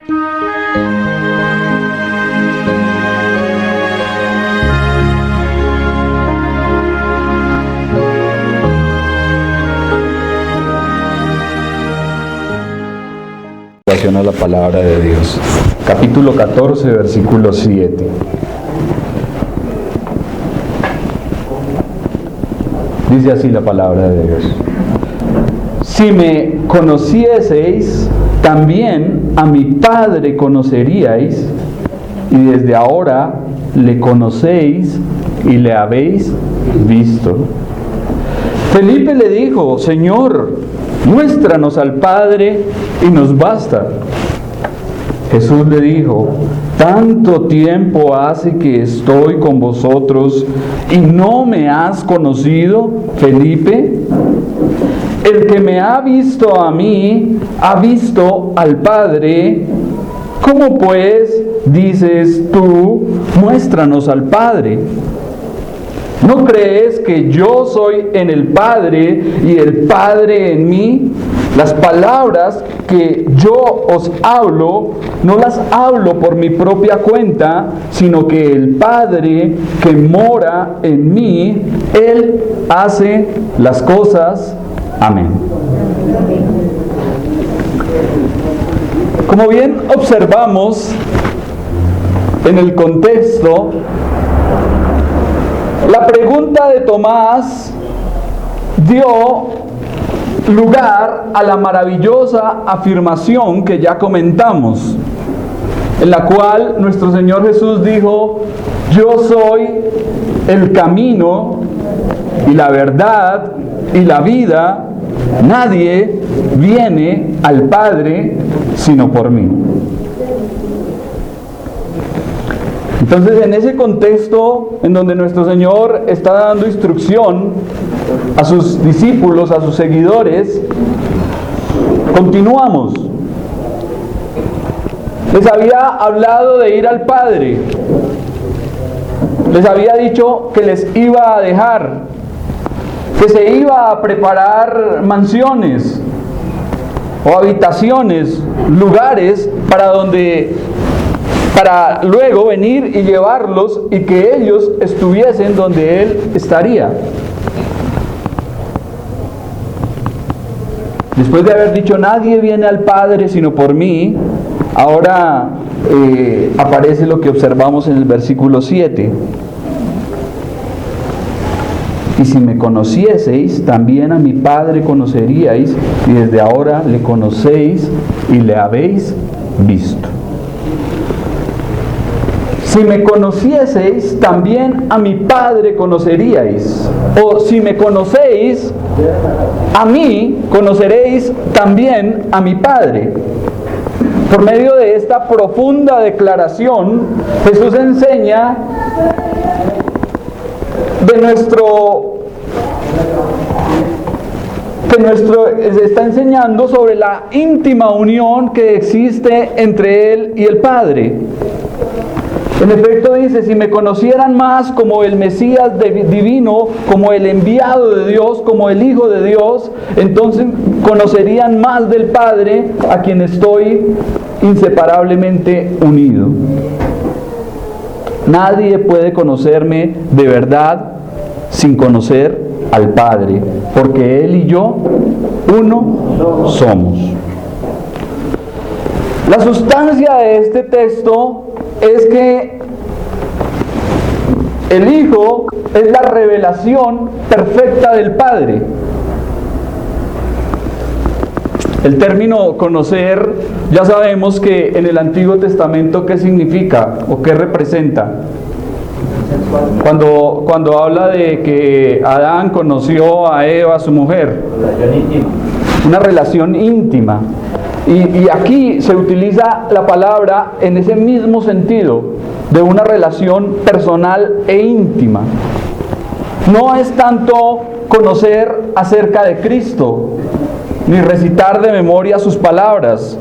A la palabra de Dios. Capítulo 14, versículo 7. Dice así la palabra de Dios: si me conocieseis, también a mi Padre conoceríais, y desde ahora le conocéis y le habéis visto. Felipe le dijo: Señor, muéstranos al Padre y nos basta. Jesús le dijo: tanto tiempo hace que estoy con vosotros y no me has conocido, Felipe. El que me ha visto a mí, ha visto al Padre. ¿Cómo pues dices tú, muéstranos al Padre? ¿No crees que yo soy en el Padre y el Padre en mí? Las palabras que yo os hablo, no las hablo por mi propia cuenta, sino que el Padre que mora en mí, Él hace las cosas. Amén. Como bien observamos en el contexto, la pregunta de Tomás dio lugar a la maravillosa afirmación que ya comentamos, en la cual nuestro Señor Jesús dijo: yo soy el camino y la verdad y la vida, nadie viene al Padre sino por mí. Entonces, en ese contexto en donde nuestro Señor está dando instrucción a sus discípulos, a sus seguidores, continuamos. Les había hablado de ir al Padre. Les había dicho que les iba a dejar, que se iba a preparar mansiones o habitaciones, lugares para luego venir y llevarlos y que ellos estuviesen donde Él estaría. Después de haber dicho: nadie viene al Padre sino por mí, ahora aparece lo que observamos en el versículo 7. Y si me conocieseis, también a mi Padre conoceríais, y desde ahora le conocéis y le habéis visto. Si me conocieseis, también a mi Padre conoceríais. O si me conocéis, a mí conoceréis también a mi Padre. Por medio de esta profunda declaración, Jesús enseña está enseñando sobre la íntima unión que existe entre Él y el Padre. En efecto dice: si me conocieran más como el Mesías divino, como el enviado de Dios, como el Hijo de Dios, entonces conocerían más del Padre, a quien estoy inseparablemente unido. Nadie puede conocerme de verdad sin conocer al Padre, porque Él y yo uno somos. La sustancia de este texto es que el Hijo es la revelación perfecta del Padre. El término conocer, ya sabemos que en el Antiguo Testamento, ¿qué significa o qué representa? Cuando habla de que Adán conoció a Eva, su mujer, una relación íntima. Y aquí se utiliza la palabra en ese mismo sentido, de una relación personal e íntima. No es tanto conocer acerca de Cristo, ni recitar de memoria sus palabras,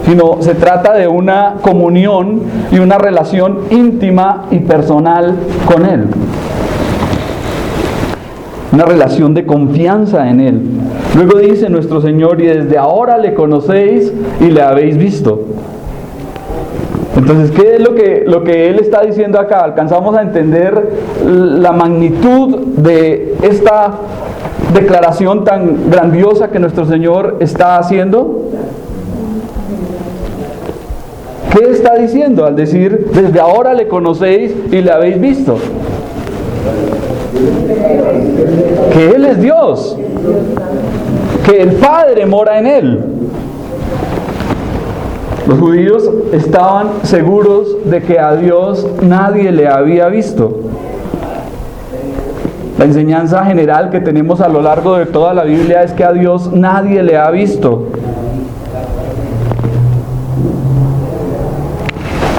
sino se trata de una comunión y una relación íntima y personal con Él. Una relación de confianza en Él. Luego dice nuestro Señor: y desde ahora le conocéis y le habéis visto. Entonces, ¿qué es lo que él está diciendo acá? ¿Alcanzamos a entender la magnitud de esta declaración tan grandiosa que nuestro Señor está haciendo? ¿Qué está diciendo al decir, desde ahora le conocéis y le habéis visto? Que Él es Dios, que el Padre mora en Él. Los judíos estaban seguros de que a Dios nadie le había visto. La enseñanza general que tenemos a lo largo de toda la Biblia es que a Dios nadie le ha visto.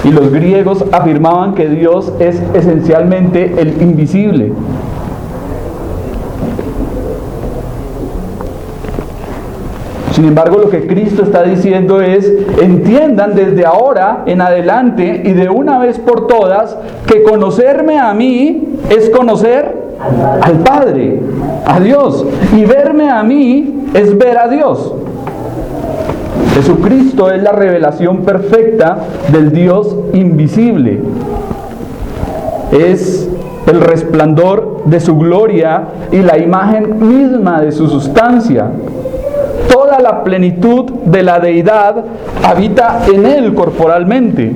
Y los griegos afirmaban que Dios es esencialmente el invisible. Sin embargo, lo que Cristo está diciendo es, entiendan desde ahora en adelante y de una vez por todas, que conocerme a mí es conocer al Padre, a Dios. Y verme a mí es ver a Dios. Jesucristo es la revelación perfecta del Dios invisible. Es el resplandor de su gloria y la imagen misma de su sustancia. Toda la plenitud de la deidad habita en Él corporalmente.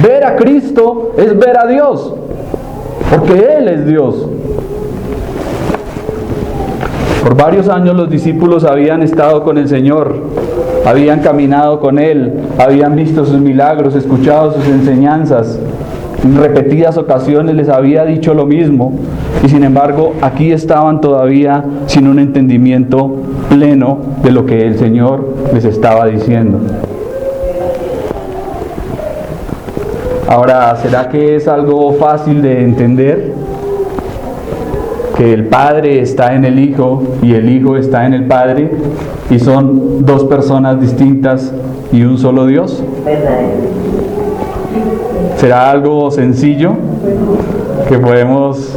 Ver a Cristo es ver a Dios, porque Él es Dios. Por varios años los discípulos habían estado con el Señor, habían caminado con Él, habían visto sus milagros, escuchado sus enseñanzas. En repetidas ocasiones les había dicho lo mismo, y sin embargo aquí estaban todavía sin un entendimiento pleno de lo que el Señor les estaba diciendo. Ahora, ¿será que es algo fácil de entender? Que el Padre está en el Hijo y el Hijo está en el Padre y son dos personas distintas y un solo Dios. ¿Será algo sencillo que podemos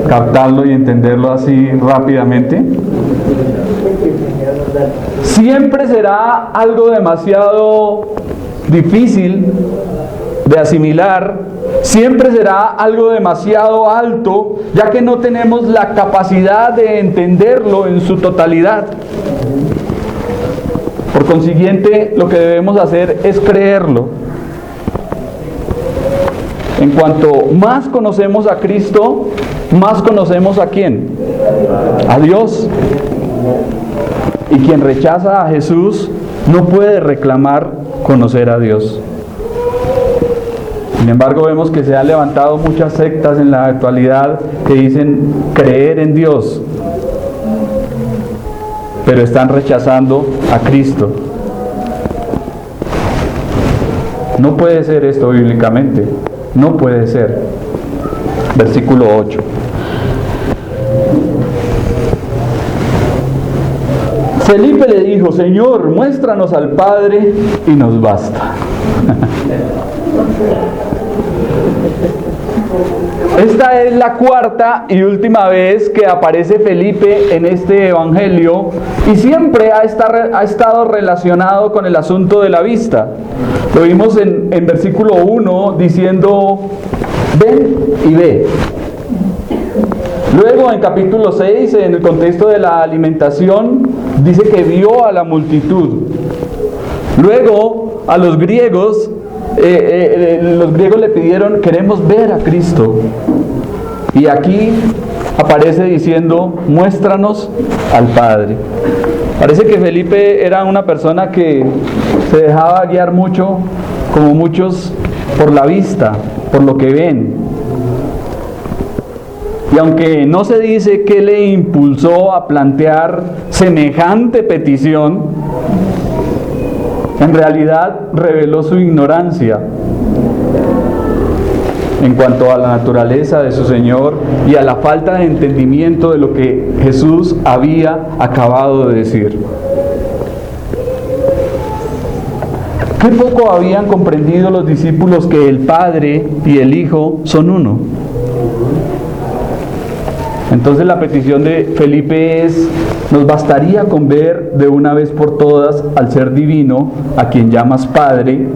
captarlo y entenderlo así rápidamente? Siempre será algo demasiado difícil de asimilar, siempre será algo demasiado alto, ya que no tenemos la capacidad de entenderlo en su totalidad. Por consiguiente, lo que debemos hacer es creerlo. En cuanto más conocemos a Cristo, más conocemos ¿a quién? A Dios. Y quien rechaza a Jesús no puede reclamar conocer a Dios. Sin embargo, vemos que se han levantado muchas sectas en la actualidad que dicen creer en Dios, pero están rechazando a Cristo. No puede ser esto bíblicamente. No puede ser. Versículo 8. Felipe le dijo: Señor, muéstranos al Padre y nos basta. Esta es la cuarta y última vez que aparece Felipe en este evangelio, y siempre ha estado relacionado con el asunto de la vista. Lo vimos en versículo 1 diciendo: ven y ve. Luego en capítulo 6, en el contexto de la alimentación, dice que vio a la multitud. Luego a los griegos le pidieron: queremos ver a Cristo. Y aquí aparece diciendo: muéstranos al Padre. Parece que Felipe era una persona que se dejaba guiar mucho, como muchos, por la vista, por lo que ven. Y aunque no se dice qué le impulsó a plantear semejante petición, en realidad reveló su ignorancia en cuanto a la naturaleza de su Señor y a la falta de entendimiento de lo que Jesús había acabado de decir. Qué poco habían comprendido los discípulos que el Padre y el Hijo son uno. Entonces la petición de Felipe es: nos bastaría con ver de una vez por todas al ser divino, a quien llamas Padre,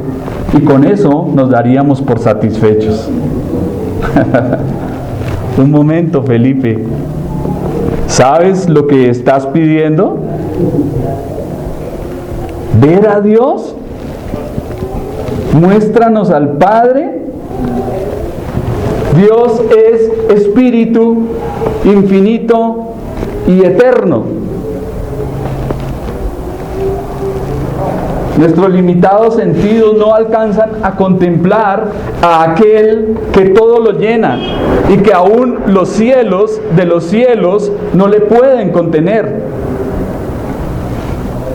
y con eso nos daríamos por satisfechos. Un momento, Felipe. ¿Sabes lo que estás pidiendo? ¿Ver a Dios? Muéstranos al Padre. Dios es espíritu, infinito y eterno. Nuestros limitados sentidos no alcanzan a contemplar a aquel que todo lo llena y que aún los cielos de los cielos no le pueden contener.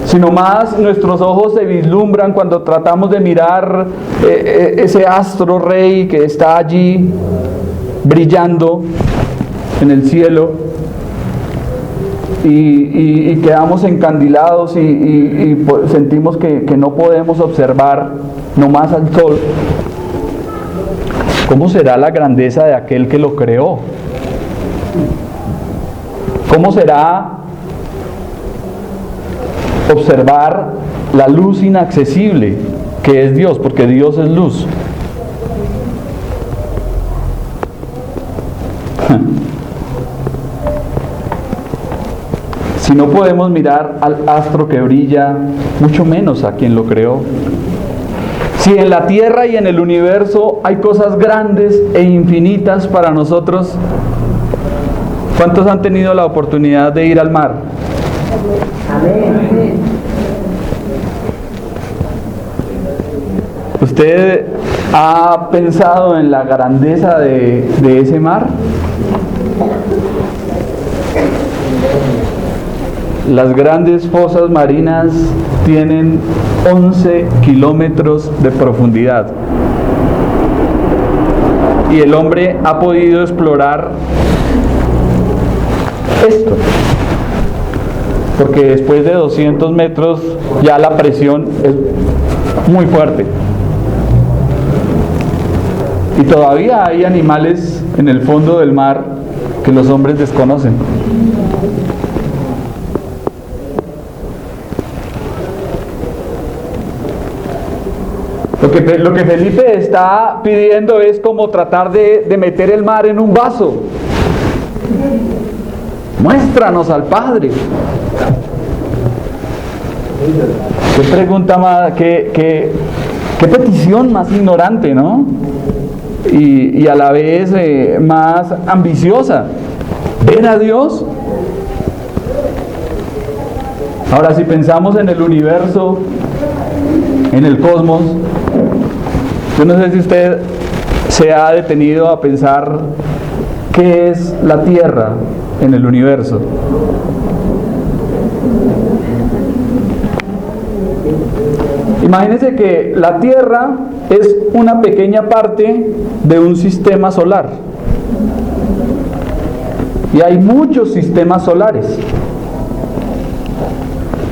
Sino más nuestros ojos se vislumbran cuando tratamos de mirar ese astro rey que está allí brillando en el cielo, y quedamos encandilados y sentimos que no podemos observar nomás al sol. ¿Cómo será la grandeza de aquel que lo creó? ¿Cómo será observar la luz inaccesible que es Dios? Porque Dios es luz. Si no podemos mirar al astro que brilla, mucho menos a quien lo creó. Si en la tierra y en el universo hay cosas grandes e infinitas para nosotros, ¿cuántos han tenido la oportunidad de ir al mar? Amén. ¿Usted ha pensado en la grandeza de ese mar? Las grandes fosas marinas tienen 11 kilómetros de profundidad. Y el hombre ha podido explorar esto. Porque después de 200 metros ya la presión es muy fuerte. Y todavía hay animales en el fondo del mar que los hombres desconocen. Lo que Felipe está pidiendo es como tratar de meter el mar en un vaso. Muéstranos al Padre. Qué pregunta más, qué petición más ignorante, ¿no? Y a la vez más ambiciosa. ¿Ver a Dios? Ahora, si pensamos en el universo, en el cosmos, yo no sé si usted se ha detenido a pensar qué es la Tierra en el universo. Imagínense que la Tierra es una pequeña parte de un sistema solar. Y hay muchos sistemas solares.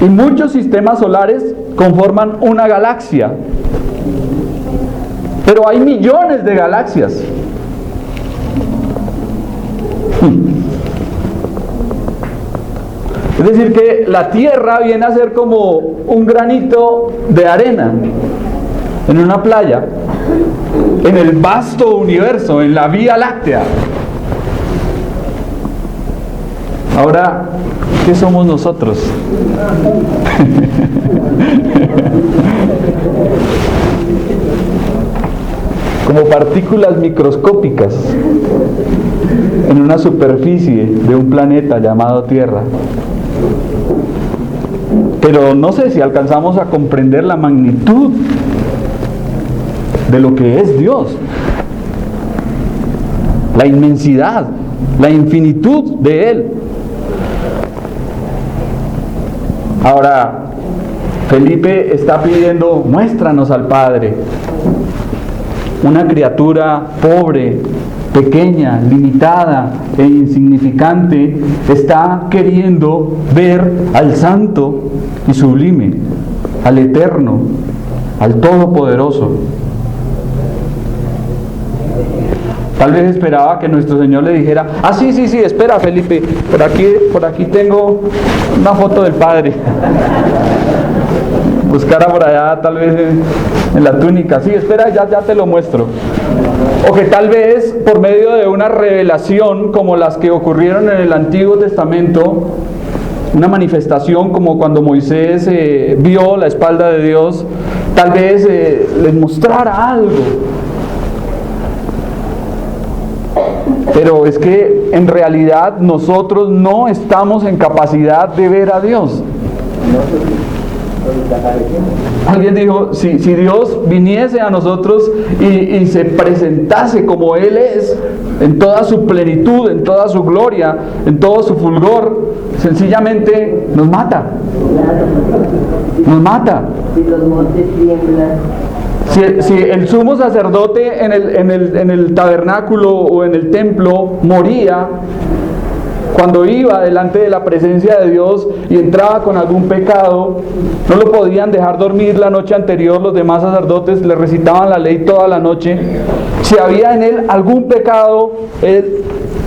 Y muchos sistemas solares conforman una galaxia. Pero hay millones de galaxias. Es decir, que la Tierra viene a ser como un granito de arena en una playa, en el vasto universo, en la Vía Láctea. Ahora, ¿qué somos nosotros? Como partículas microscópicas en una superficie de un planeta llamado Tierra. Pero no sé si alcanzamos a comprender la magnitud de lo que es Dios, la inmensidad, la infinitud de Él. Ahora, Felipe está pidiendo: muéstranos al Padre. Una criatura pobre, pequeña, limitada e insignificante está queriendo ver al Santo y Sublime, al Eterno, al Todopoderoso. Tal vez esperaba que nuestro Señor le dijera, sí, espera Felipe, por aquí tengo una foto del Padre. Buscara por allá tal vez en la túnica, sí, espera, ya te lo muestro. O que tal vez por medio de una revelación como las que ocurrieron en el Antiguo Testamento, una manifestación como cuando Moisés vio la espalda de Dios, tal vez les mostrara algo. Pero es que en realidad nosotros no estamos en capacidad de ver a Dios. Alguien dijo, si Dios viniese a nosotros y se presentase como Él es, en toda su plenitud, en toda su gloria, en todo su fulgor, sencillamente nos mata. Nos mata. Si los montes tiemblan. Si el sumo sacerdote en el tabernáculo o en el templo moría, cuando iba delante de la presencia de Dios y entraba con algún pecado, no lo podían dejar dormir la noche anterior. Los demás sacerdotes le recitaban la ley toda la noche. Si había en él algún pecado, él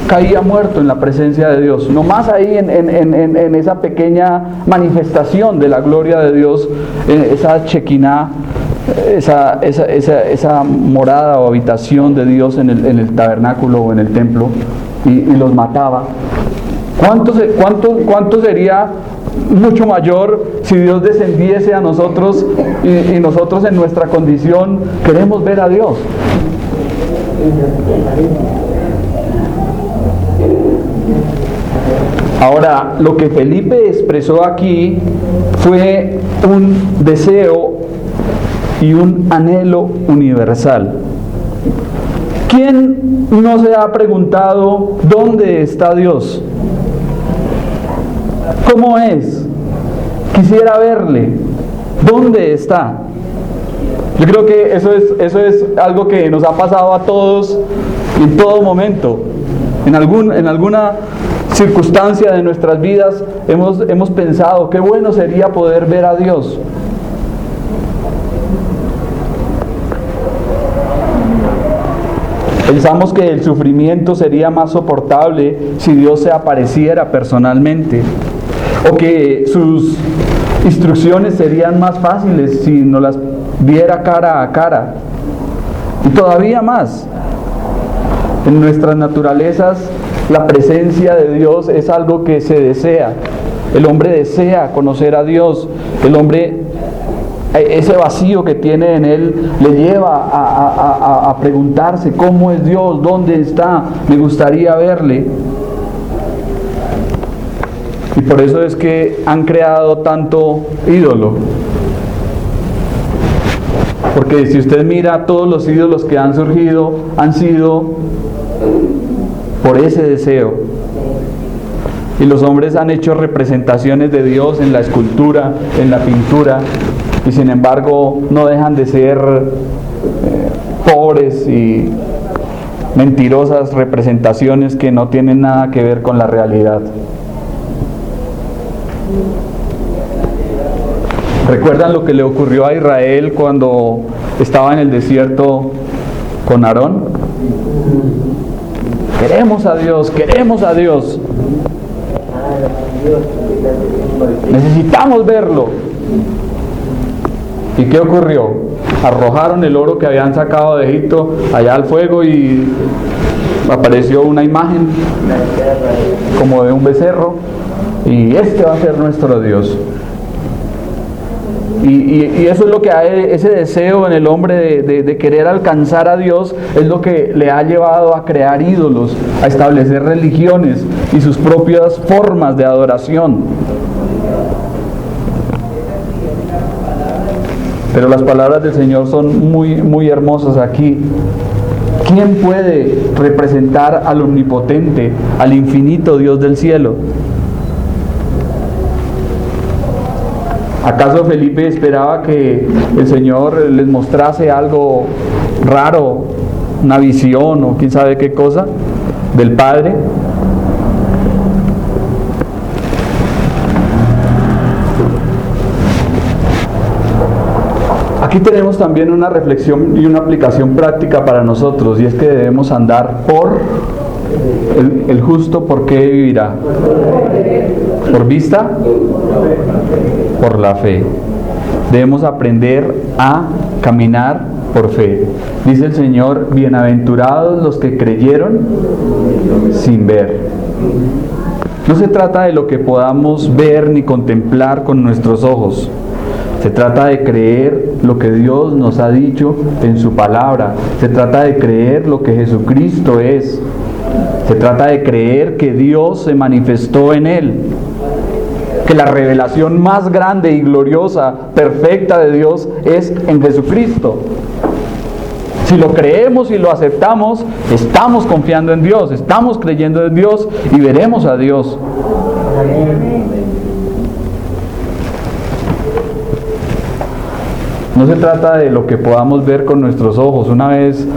caía muerto en la presencia de Dios. Nomás ahí en esa pequeña manifestación de la gloria de Dios, esa chequiná, esa morada o habitación de Dios en el tabernáculo o en el templo, y los mataba. ¿Cuánto sería mucho mayor si Dios descendiese a nosotros y nosotros en nuestra condición queremos ver a Dios? Ahora, lo que Felipe expresó aquí fue un deseo y un anhelo universal. ¿Quién no se ha preguntado dónde está Dios? ¿Cómo es? Quisiera verle. ¿Dónde está? Yo creo que eso es algo que nos ha pasado a todos en todo momento. En alguna circunstancia de nuestras vidas hemos pensado, qué bueno sería poder ver a Dios. Pensamos que el sufrimiento sería más soportable si Dios se apareciera personalmente, o que sus instrucciones serían más fáciles si nos las viera cara a cara. Y todavía más, en nuestras naturalezas la presencia de Dios es algo que se desea. El hombre desea conocer a Dios. El hombre, ese vacío que tiene en él, le lleva a preguntarse cómo es Dios, dónde está, me gustaría verle. Y por eso es que han creado tanto ídolo. Porque si usted mira, todos los ídolos que han surgido han sido por ese deseo. Y los hombres han hecho representaciones de Dios en la escultura, en la pintura, y sin embargo no dejan de ser pobres y mentirosas representaciones que no tienen nada que ver con la realidad. ¿Recuerdan lo que le ocurrió a Israel cuando estaba en el desierto con Aarón? Queremos a Dios, queremos a Dios. Necesitamos verlo. ¿Y qué ocurrió? Arrojaron el oro que habían sacado de Egipto allá al fuego y apareció una imagen como de un becerro, y este va a ser nuestro Dios. Y eso es lo que hay, ese deseo en el hombre de querer alcanzar a Dios, es lo que le ha llevado a crear ídolos, a establecer religiones y sus propias formas de adoración. Pero las palabras del Señor son muy, muy hermosas aquí. ¿Quién puede representar al omnipotente, al infinito Dios del cielo? ¿Acaso Felipe esperaba que el Señor les mostrase algo raro, una visión o quién sabe qué cosa del Padre? Aquí tenemos también una reflexión y una aplicación práctica para nosotros, y es que debemos andar por el justo. ¿Por qué vivirá? ¿Por vista? Por la fe. Debemos aprender a caminar por fe. Dice el Señor: bienaventurados los que creyeron sin ver. No se trata de lo que podamos ver ni contemplar con nuestros ojos. Se trata de creer lo que Dios nos ha dicho en su palabra. Se trata de creer lo que Jesucristo es. Se trata de creer que Dios se manifestó en Él. Que la revelación más grande y gloriosa, perfecta de Dios es en Jesucristo. Si lo creemos y lo aceptamos, estamos confiando en Dios, estamos creyendo en Dios y veremos a Dios. No se trata de lo que podamos ver con nuestros ojos. Una vez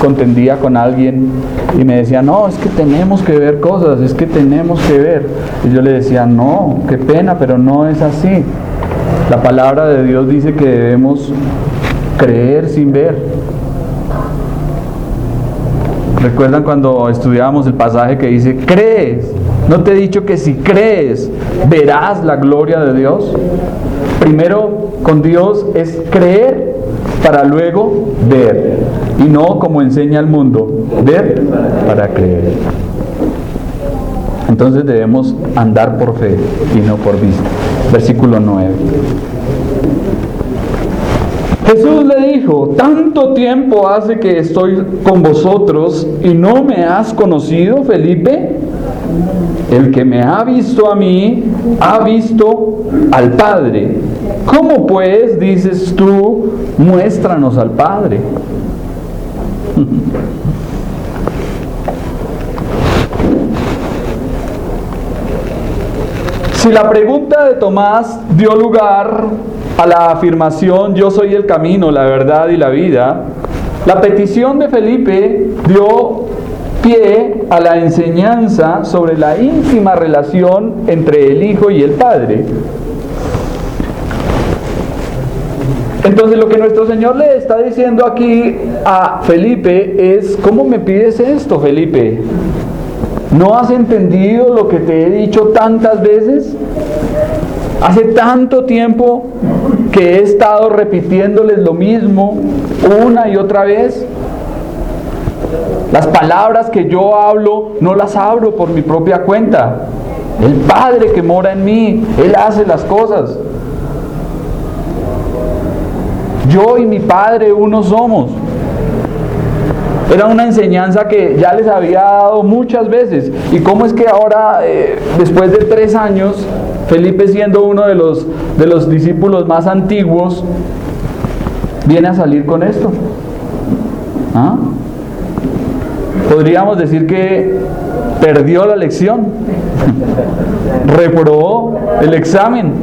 contendía con alguien y me decía: no, es que tenemos que ver cosas, es que tenemos que ver. Y yo le decía: no, qué pena, pero no es así. La palabra de Dios dice que debemos creer sin ver. ¿Recuerdan cuando estudiábamos el pasaje que dice: crees? ¿No te he dicho que si crees verás la gloria de Dios? Primero con Dios es creer para luego ver, y no como enseña el mundo, ver para creer. Entonces debemos andar por fe y no por vista. Versículo 9. Jesús le dijo: tanto tiempo hace que estoy con vosotros y no me has conocido, Felipe. El que me ha visto a mí, ha visto al Padre. ¿Cómo pues dices tú, muéstranos al Padre? Si la pregunta de Tomás dio lugar a la afirmación: yo soy el camino, la verdad y la vida, la petición de Felipe dio pie a la enseñanza sobre la íntima relación entre el Hijo y el Padre. Entonces lo que nuestro Señor le está diciendo aquí a Felipe es: ¿cómo me pides esto, Felipe? ¿No has entendido lo que te he dicho tantas veces? Hace tanto tiempo que he estado repitiéndoles lo mismo una y otra vez. Las palabras que yo hablo no las hablo por mi propia cuenta. El Padre que mora en mí, Él hace las cosas. Yo y mi Padre uno somos. Era una enseñanza que ya les había dado muchas veces. ¿Y cómo es que ahora, después de 3 años, Felipe, siendo uno de los discípulos más antiguos, viene a salir con esto? ¿Ah? Podríamos decir que perdió la lección, reprobó el examen.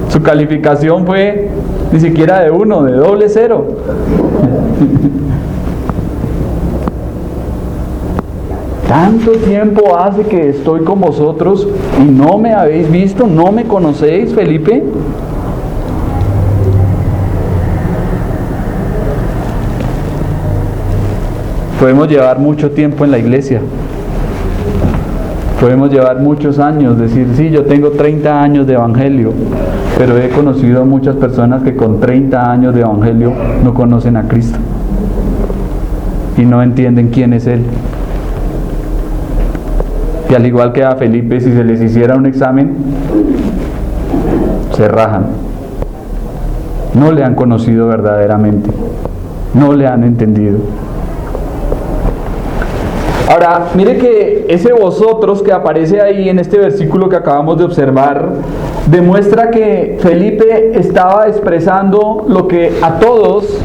Su calificación fue ni siquiera de 1, de doble 0. Tanto tiempo hace que estoy con vosotros y no me habéis visto, no me conocéis, Felipe. Podemos llevar mucho tiempo en la iglesia. Podemos llevar muchos años, decir: sí, yo tengo 30 años de evangelio, pero he conocido a muchas personas que con 30 años de evangelio no conocen a Cristo y no entienden quién es Él. Y al igual que a Felipe, si se les hiciera un examen, se rajan. No le han conocido verdaderamente, no le han entendido. Ahora, mire que ese vosotros que aparece ahí en este versículo que acabamos de observar, demuestra que Felipe estaba expresando lo que a todos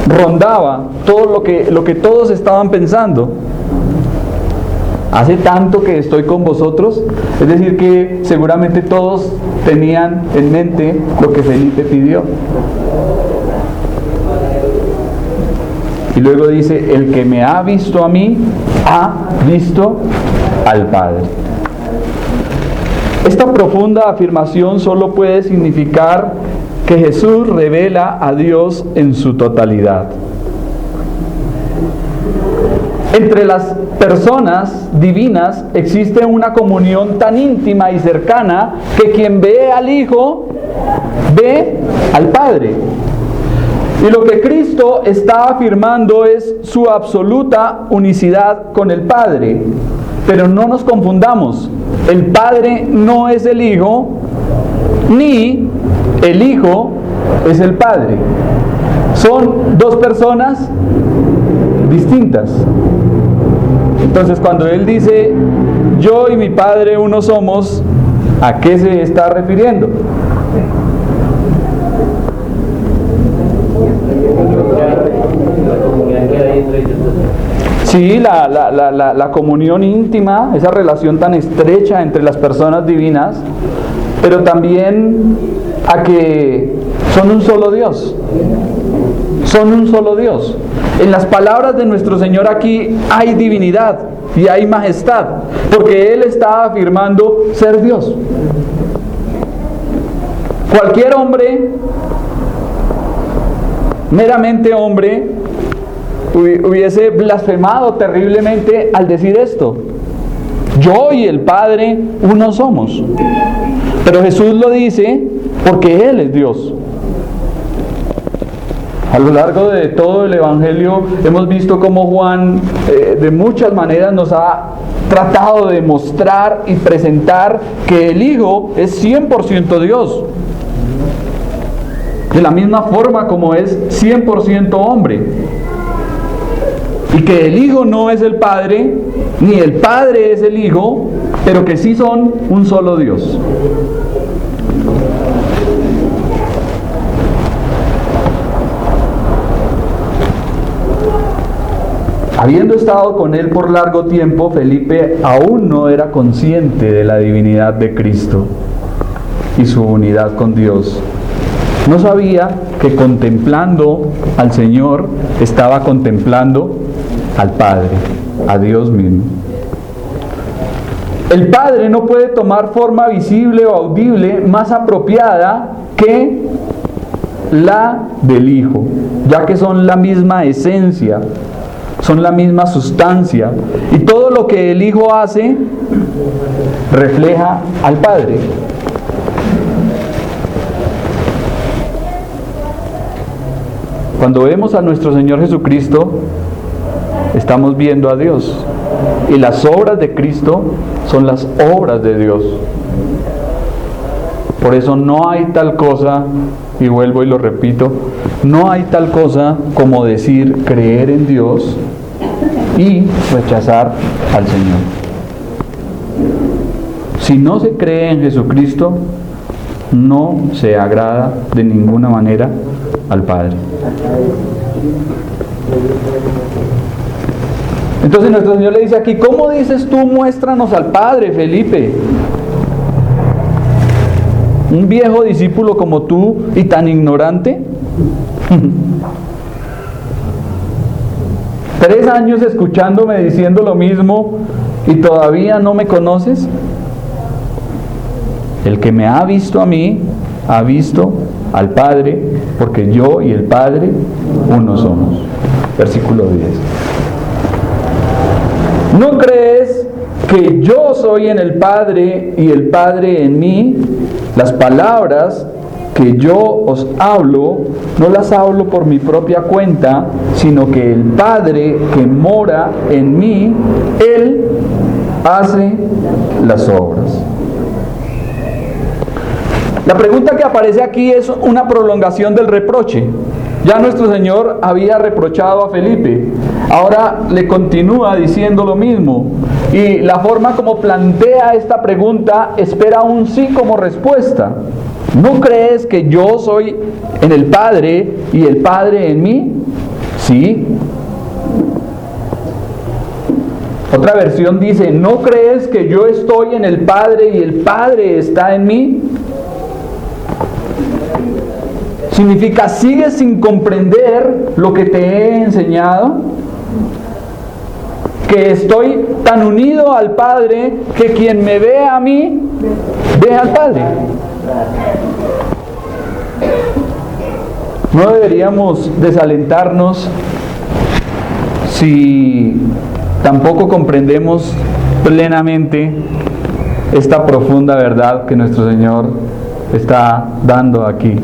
rondaba, todo lo que todos estaban pensando. Hace tanto que estoy con vosotros, es decir que seguramente todos tenían en mente lo que Felipe pidió. Y luego dice: el que me ha visto a mí, ha visto al Padre. Esta profunda afirmación solo puede significar que Jesús revela a Dios en su totalidad. Entre las personas divinas existe una comunión tan íntima y cercana que quien ve al Hijo ve al Padre. Y lo que Cristo está afirmando es su absoluta unicidad con el Padre. Pero no nos confundamos, el Padre no es el Hijo, ni el Hijo es el Padre. Son dos personas distintas. Entonces, cuando Él dice, yo y mi Padre uno somos, ¿a qué se está refiriendo? Sí, la comunión íntima, esa relación tan estrecha entre las personas divinas, pero también a que son un solo Dios. Son un solo Dios. En las palabras de nuestro Señor aquí hay divinidad y hay majestad, porque Él está afirmando ser Dios. Cualquier hombre, meramente hombre, hubiese blasfemado terriblemente al decir esto. Yo y el Padre uno somos. Pero Jesús lo dice porque Él es Dios. A lo largo de todo el Evangelio hemos visto cómo Juan de muchas maneras nos ha tratado de mostrar y presentar que el Hijo es 100% Dios. De la misma forma como es 100% hombre. Y que el Hijo no es el Padre, ni el Padre es el Hijo, pero que sí son un solo Dios. Habiendo estado con Él por largo tiempo, Felipe aún no era consciente de la divinidad de Cristo y su unidad con Dios. No sabía que contemplando al Señor estaba contemplando al Padre, a Dios mismo. El Padre no puede tomar forma visible o audible más apropiada que la del Hijo, ya que son la misma esencia, son la misma sustancia, y todo lo que el Hijo hace refleja al Padre. Cuando vemos a nuestro Señor Jesucristo, estamos viendo a Dios. Y las obras de Cristo son las obras de Dios. Por eso no hay tal cosa, y vuelvo y lo repito, no hay tal cosa como decir creer en Dios y rechazar al Señor. Si no se cree en Jesucristo, no se agrada de ninguna manera al Padre. Entonces nuestro Señor le dice aquí, ¿cómo dices tú muéstranos al Padre, Felipe? ¿Un viejo discípulo como tú y tan ignorante? 3 años escuchándome diciendo lo mismo y todavía no me conoces. El que me ha visto a mí, ha visto al Padre, porque yo y el Padre uno somos. Versículo 10. ¿No crees que yo soy en el Padre y el Padre en mí? Las palabras que yo os hablo, no las hablo por mi propia cuenta, sino que el Padre que mora en mí, Él hace las obras. La pregunta que aparece aquí es una prolongación del reproche. Ya nuestro Señor había reprochado a Felipe, ahora le continúa diciendo lo mismo. Y la forma como plantea esta pregunta espera un sí como respuesta. ¿No crees que yo soy en el Padre y el Padre en mí? Sí. Otra versión dice, ¿no crees que yo estoy en el Padre y el Padre está en mí? Significa, ¿sigues sin comprender lo que te he enseñado? Que estoy tan unido al Padre que quien me ve a mí, ve al Padre. No deberíamos desalentarnos si tampoco comprendemos plenamente esta profunda verdad que nuestro Señor está dando aquí.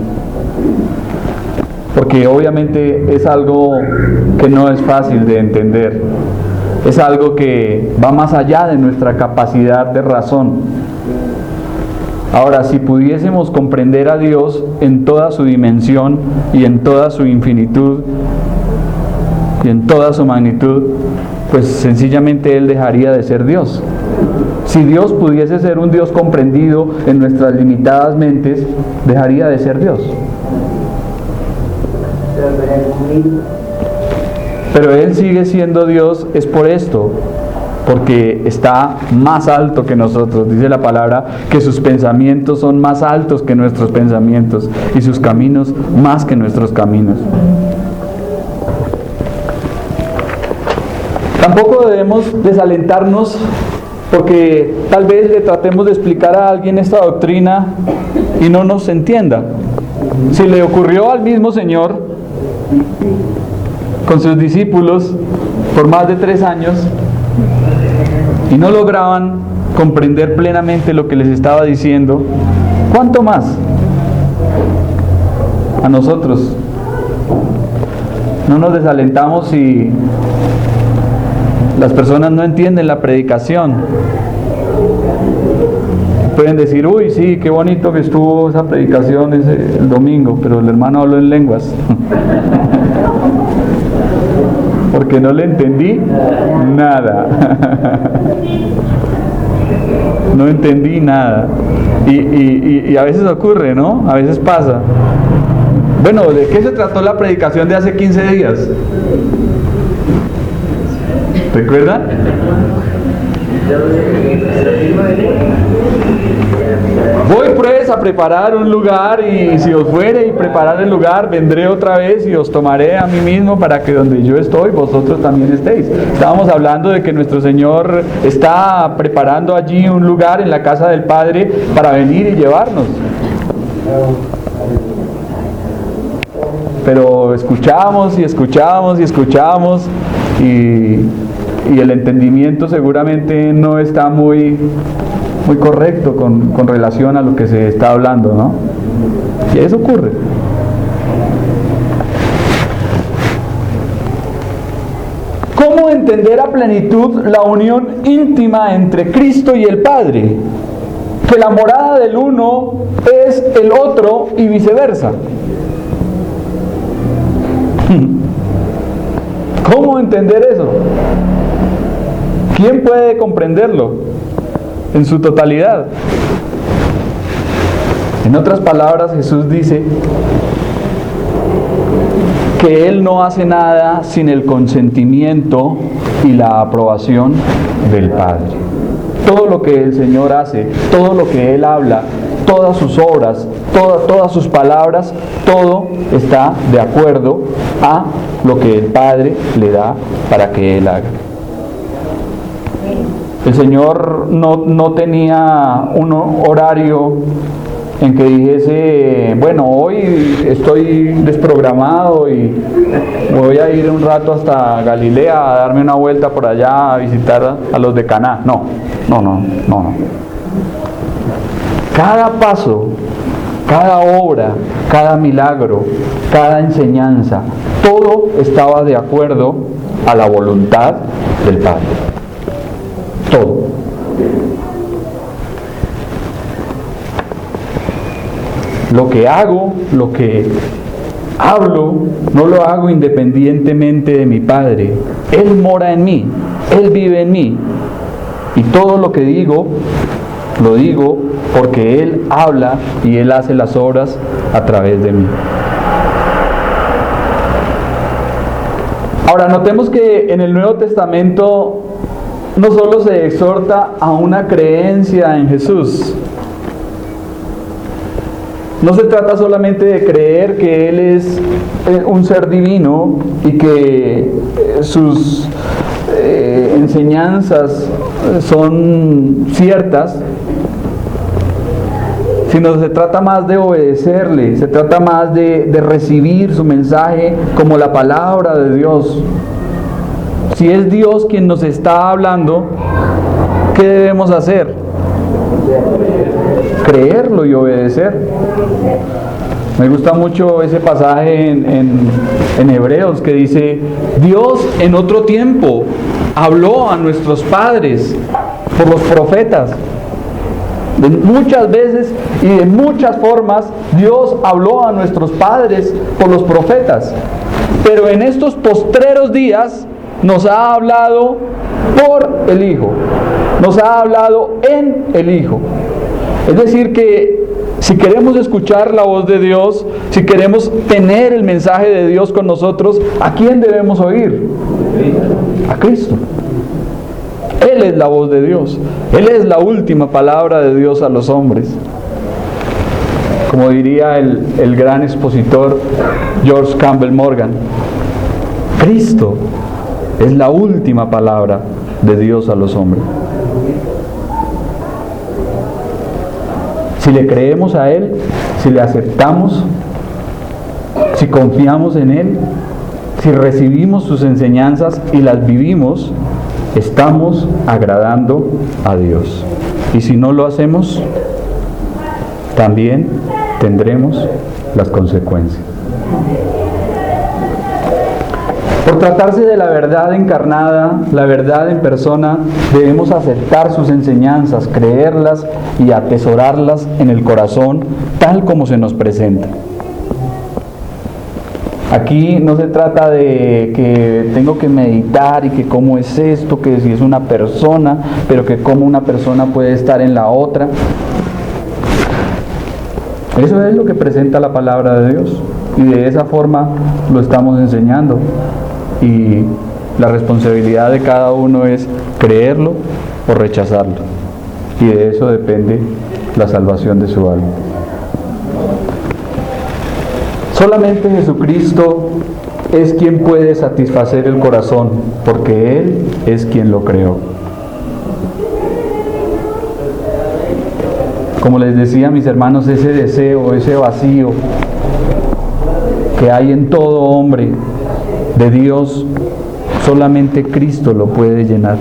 Porque obviamente es algo que no es fácil de entender. Es algo que va más allá de nuestra capacidad de razón. Ahora, si pudiésemos comprender a Dios en toda su dimensión y en toda su infinitud y en toda su magnitud, pues sencillamente Él dejaría de ser Dios. Si Dios pudiese ser un Dios comprendido en nuestras limitadas mentes, dejaría de ser Dios. Pero Él sigue siendo Dios, es por esto, porque está más alto que nosotros. Dice la palabra que sus pensamientos son más altos que nuestros pensamientos y sus caminos más que nuestros caminos. Tampoco debemos desalentarnos porque tal vez le tratemos de explicar a alguien esta doctrina y no nos entienda. Si le ocurrió al mismo Señor con sus discípulos por más de 3 años y no lograban comprender plenamente lo que les estaba diciendo, ¿cuánto más a nosotros? No nos desalentamos si las personas no entienden la predicación. Pueden decir, uy, sí, qué bonito que estuvo esa predicación el domingo, pero el hermano habló en lenguas. Porque no le entendí nada. No entendí nada. Y a veces ocurre, ¿no? A veces pasa. Bueno, ¿de qué se trató la predicación de hace 15 días? ¿Recuerdan? Voy pues a preparar un lugar, y si os fuere y preparar el lugar, vendré otra vez y os tomaré a mí mismo para que donde yo estoy, vosotros también estéis. Estábamos hablando de que nuestro Señor está preparando allí un lugar en la casa del Padre para venir y llevarnos. Pero escuchamos y escuchamos y escuchamos y el entendimiento seguramente no está muy correcto con relación a lo que se está hablando, ¿no? Y eso ocurre. ¿Cómo entender a plenitud la unión íntima entre Cristo y el Padre? Que la morada del uno es el otro y viceversa. ¿Cómo entender eso? ¿Quién puede comprenderlo en su totalidad? En otras palabras, Jesús dice que Él no hace nada sin el consentimiento y la aprobación del Padre. Todo lo que el Señor hace, todo lo que Él habla, todas sus obras, todas sus palabras, todo está de acuerdo a lo que el Padre le da para que Él haga. El Señor no tenía un horario en que dijese, bueno, hoy estoy desprogramado y voy a ir un rato hasta Galilea a darme una vuelta por allá a visitar a los de Caná. No. Cada paso, cada obra, cada milagro, cada enseñanza, todo estaba de acuerdo a la voluntad del Padre. Todo. Lo que hago, lo que hablo, no lo hago independientemente de mi Padre. Él mora en mí, Él vive en mí. Y todo lo que digo, lo digo porque Él habla y Él hace las obras a través de mí. Ahora, notemos que en el Nuevo Testamento no solo se exhorta a una creencia en Jesús. No se trata solamente de creer que Él es un ser divino y que sus enseñanzas son ciertas, sino se trata más de obedecerle, se trata más de recibir su mensaje como la palabra de Dios. Si es Dios quien nos está hablando, ¿qué debemos hacer? Creerlo y obedecer. Me gusta mucho ese pasaje en Hebreos que dice: Dios en otro tiempo habló a nuestros padres por los profetas. De muchas veces y de muchas formas Dios habló a nuestros padres por los profetas. Pero en estos postreros días nos ha hablado por el Hijo. Nos ha hablado en el Hijo. Es decir que si queremos escuchar la voz de Dios, si queremos tener el mensaje de Dios con nosotros, ¿a quién debemos oír? A Cristo. Él es la voz de Dios. Él es la última palabra de Dios a los hombres. Como diría el gran expositor George Campbell Morgan, Cristo es la última palabra de Dios a los hombres. Si le creemos a Él, si le aceptamos, si confiamos en Él, si recibimos sus enseñanzas y las vivimos, estamos agradando a Dios. Y si no lo hacemos, también tendremos las consecuencias. Por tratarse de la verdad encarnada, la verdad en persona, debemos aceptar sus enseñanzas, creerlas y atesorarlas en el corazón, tal como se nos presenta. Aquí no se trata de que tengo que meditar y que cómo es esto, que si es una persona, pero que cómo una persona puede estar en la otra. Eso es lo que presenta la palabra de Dios y de esa forma lo estamos enseñando. Y la responsabilidad de cada uno es creerlo o rechazarlo. Y de eso depende la salvación de su alma. Solamente Jesucristo es quien puede satisfacer el corazón, porque Él es quien lo creó. Como les decía, mis hermanos, ese deseo, ese vacío que hay en todo hombre de Dios, solamente Cristo lo puede llenar.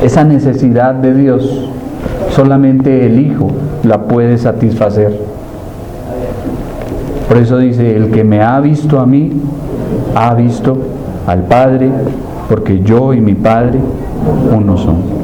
Esa necesidad de Dios, solamente el Hijo la puede satisfacer. Por eso dice: el que me ha visto a mí, ha visto al Padre, porque yo y mi Padre uno son.